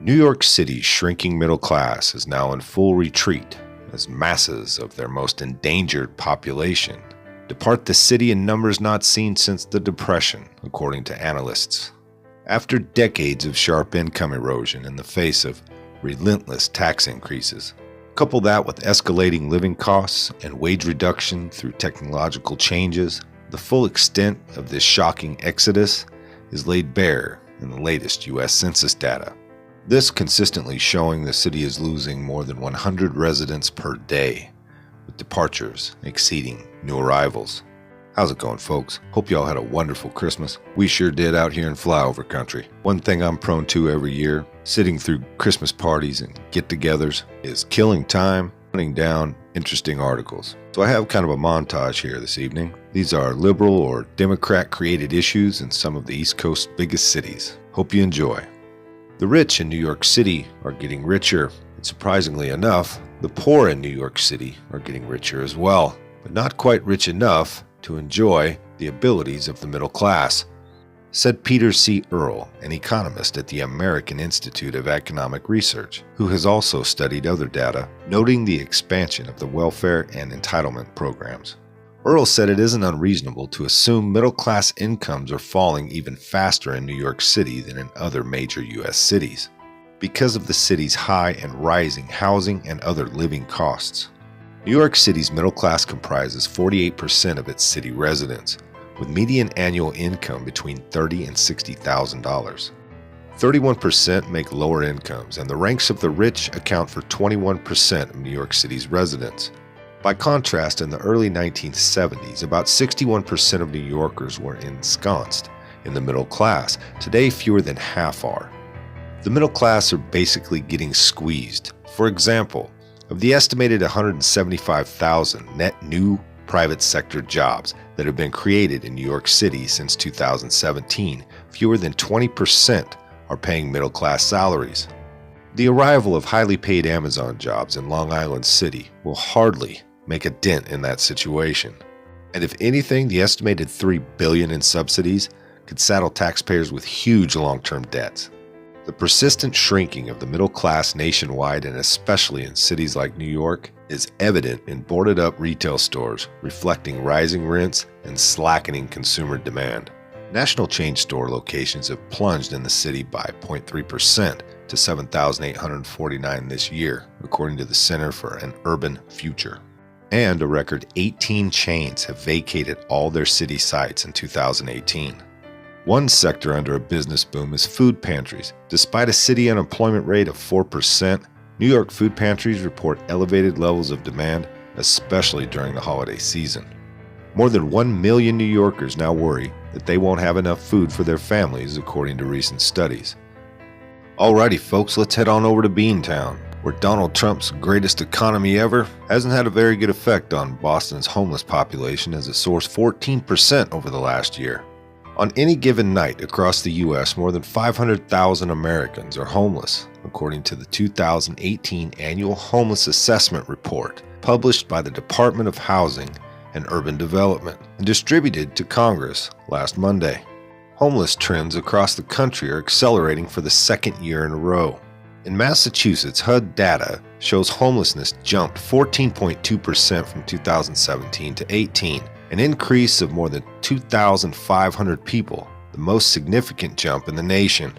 New York City's shrinking middle class is now in full retreat as masses of their most endangered population depart the city in numbers not seen since the Depression, according to analysts. After decades of sharp income erosion in the face of relentless tax increases, couple that with escalating living costs and wage reduction through technological changes, the full extent of this shocking exodus is laid bare in the latest U.S. Census data. This consistently showing the city is losing more than 100 residents per day, with departures exceeding new arrivals. How's it going, folks? Hope y'all had a wonderful Christmas. We sure did out here in flyover country. One thing I'm prone to every year, sitting through Christmas parties and get-togethers, is killing time, hunting down interesting articles. So I have kind of a montage here this evening. These are liberal or Democrat-created issues in some of the East Coast's biggest cities. Hope you enjoy. The rich in New York City are getting richer, and surprisingly enough, the poor in New York City are getting richer as well, but not quite rich enough to enjoy the abilities of the middle class, said Peter C. Earle, an economist at the American Institute of Economic Research, who has also studied other data, noting the expansion of the welfare and entitlement programs. Earle said it isn't unreasonable to assume middle-class incomes are falling even faster in New York City than in other major U.S. cities, because of the city's high and rising housing and other living costs. New York City's middle class comprises 48% of its city residents, with median annual income between $30,000 and $60,000. 31% make lower incomes, and the ranks of the rich account for 21% of New York City's residents. By contrast, in the early 1970s, about 61% of New Yorkers were ensconced in the middle class. Today, fewer than half are. The middle class are basically getting squeezed. For example, of the estimated 175,000 net new private sector jobs that have been created in New York City since 2017, fewer than 20% are paying middle-class salaries. The arrival of highly paid Amazon jobs in Long Island City will hardly make a dent in that situation. And if anything, the estimated $3 billion in subsidies could saddle taxpayers with huge long-term debts. The persistent shrinking of the middle class nationwide, and especially in cities like New York, is evident in boarded-up retail stores, reflecting rising rents and slackening consumer demand. National chain store locations have plunged in the city by 0.3% to 7,849 this year, according to the Center for an Urban Future. And a record 18 chains have vacated all their city sites in 2018. One sector under a business boom is food pantries. Despite a city unemployment rate of 4%, New York food pantries report elevated levels of demand, especially during the holiday season. More than 1 million New Yorkers now worry that they won't have enough food for their families, according to recent studies. Alrighty folks, let's head on over to Beantown, where Donald Trump's greatest economy ever hasn't had a very good effect on Boston's homeless population, as it soared 14% over the last year. On any given night across the U.S., more than 500,000 Americans are homeless, according to the 2018 Annual Homeless Assessment Report, published by the Department of Housing and Urban Development and distributed to Congress last Monday. Homeless trends across the country are accelerating for the second year in a row. In Massachusetts, HUD data shows homelessness jumped 14.2% from 2017 to 18, an increase of more than 2,500 people, the most significant jump in the nation.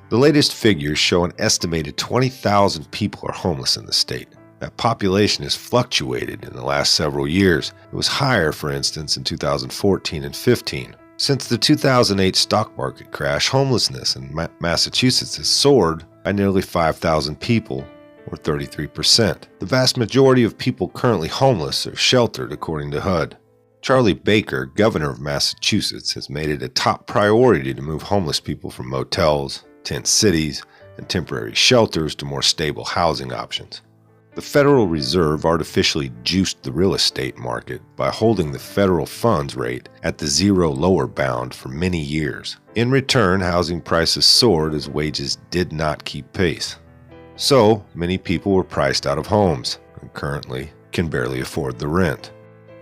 The latest figures show an estimated 20,000 people are homeless in the state. That population has fluctuated in the last several years. It was higher, for instance, in 2014 and 15. Since the 2008 stock market crash, homelessness in Massachusetts has soared by nearly 5,000 people, or 33%. The vast majority of people currently homeless are sheltered, according to HUD. Charlie Baker, governor of Massachusetts, has made it a top priority to move homeless people from motels, tent cities, and temporary shelters to more stable housing options. The Federal Reserve artificially juiced the real estate market by holding the federal funds rate at the zero lower bound for many years. In return, housing prices soared as wages did not keep pace. So, many people were priced out of homes and currently can barely afford the rent.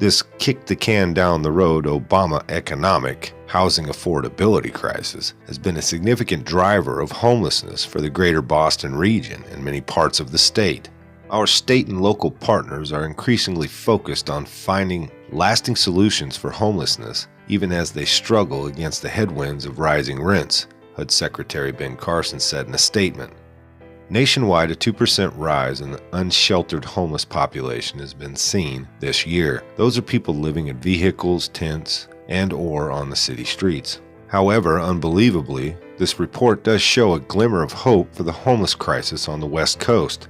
This kick the can down the road Obama economic housing affordability crisis has been a significant driver of homelessness for the greater Boston region and many parts of the state. Our state and local partners are increasingly focused on finding lasting solutions for homelessness, even as they struggle against the headwinds of rising rents, HUD Secretary Ben Carson said in a statement. Nationwide, a 2% rise in the unsheltered homeless population has been seen this year. Those are people living in vehicles, tents, and/or on the city streets. However, unbelievably, this report does show a glimmer of hope for the homeless crisis on the West Coast.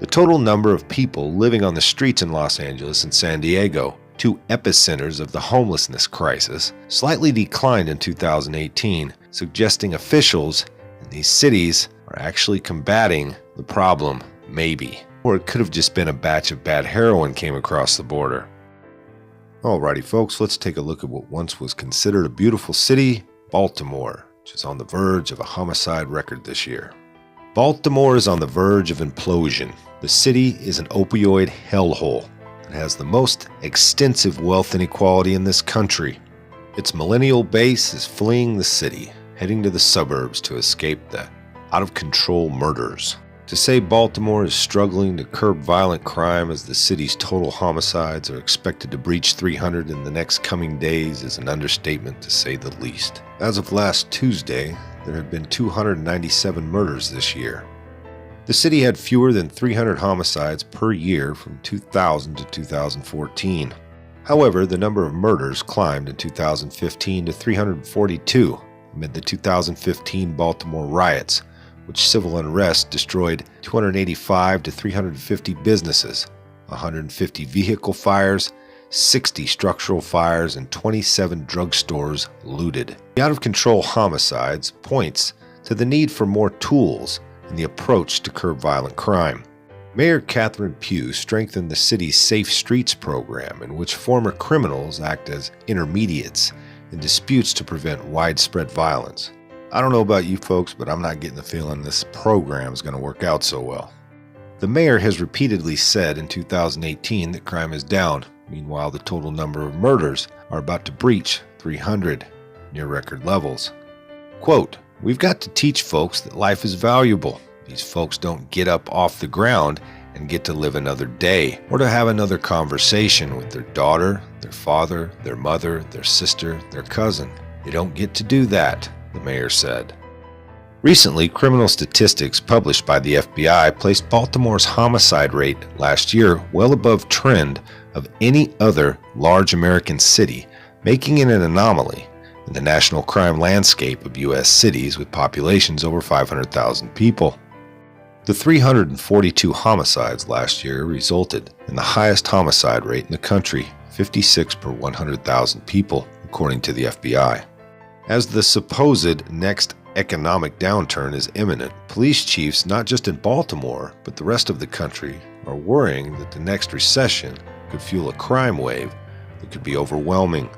The total number of people living on the streets in Los Angeles and San Diego, two epicenters of the homelessness crisis, slightly declined in 2018, suggesting officials in these cities are actually combating the problem, maybe. Or it could have just been a batch of bad heroin came across the border. Alrighty folks, let's take a look at what once was considered a beautiful city, Baltimore, which is on the verge of a homicide record this year. Baltimore is on the verge of implosion. The city is an opioid hellhole. It has the most extensive wealth inequality in this country. Its millennial base is fleeing the city, heading to the suburbs to escape the out-of-control murders. To say Baltimore is struggling to curb violent crime as the city's total homicides are expected to breach 300 in the next coming days is an understatement to say the least. As of last Tuesday, there had been 297 murders this year. The city had fewer than 300 homicides per year from 2000 to 2014. However, the number of murders climbed in 2015 to 342 amid the 2015 Baltimore riots, which civil unrest destroyed 285 to 350 businesses, 150 vehicle fires, 60 structural fires, and 27 drugstores looted. The out-of-control homicides points to the need for more tools in the approach to curb violent crime. Mayor Catherine Pugh strengthened the city's Safe Streets program, in which former criminals act as intermediates in disputes to prevent widespread violence. I don't know about you folks, but I'm not getting the feeling this program is going to work out so well. The mayor has repeatedly said in 2018 that crime is down. Meanwhile, the total number of murders are about to breach 300, near record levels. Quote, "We've got to teach folks that life is valuable. These folks don't get up off the ground and get to live another day or to have another conversation with their daughter, their father, their mother, their sister, their cousin. They don't get to do that," the mayor said. Recently, criminal statistics published by the FBI placed Baltimore's homicide rate last year well above trend of any other large American city, making it an anomaly in the national crime landscape of U.S. cities with populations over 500,000 people. The 342 homicides last year resulted in the highest homicide rate in the country, 56 per 100,000 people, according to the FBI. As the supposed next economic downturn is imminent, police chiefs not just in Baltimore, but the rest of the country are worrying that the next recession could fuel a crime wave that could be overwhelming.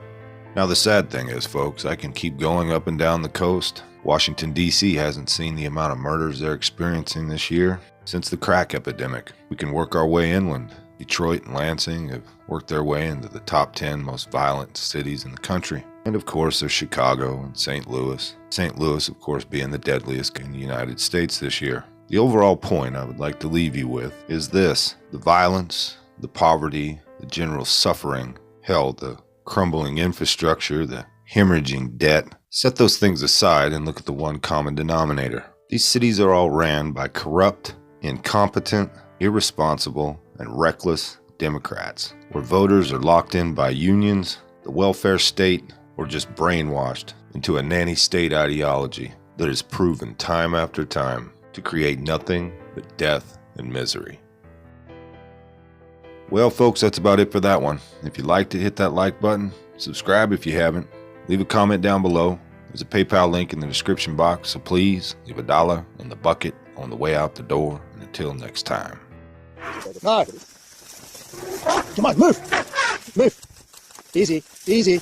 Now the sad thing is, folks, I can keep going up and down the coast. Washington, D.C. hasn't seen the amount of murders they're experiencing this year since the crack epidemic. We can work our way inland. Detroit and Lansing have worked their way into the top 10 most violent cities in the country. And of course, there's Chicago and St. Louis. St. Louis, of course, being the deadliest in the United States this year. The overall point I would like to leave you with is this: the violence, the poverty, the general suffering, hell, the crumbling infrastructure, the hemorrhaging debt. Set those things aside and look at the one common denominator. These cities are all ran by corrupt, incompetent, irresponsible, and reckless Democrats, where voters are locked in by unions, the welfare state, or just brainwashed into a nanny state ideology that is proven time after time to create nothing but death and misery. Well, folks, that's about it for that one. If you liked it, hit that like button. Subscribe if you haven't. Leave a comment down below. There's a PayPal link in the description box, so please leave $1 in the bucket on the way out the door. And until next time. No. Come on, move. Move. Easy, easy.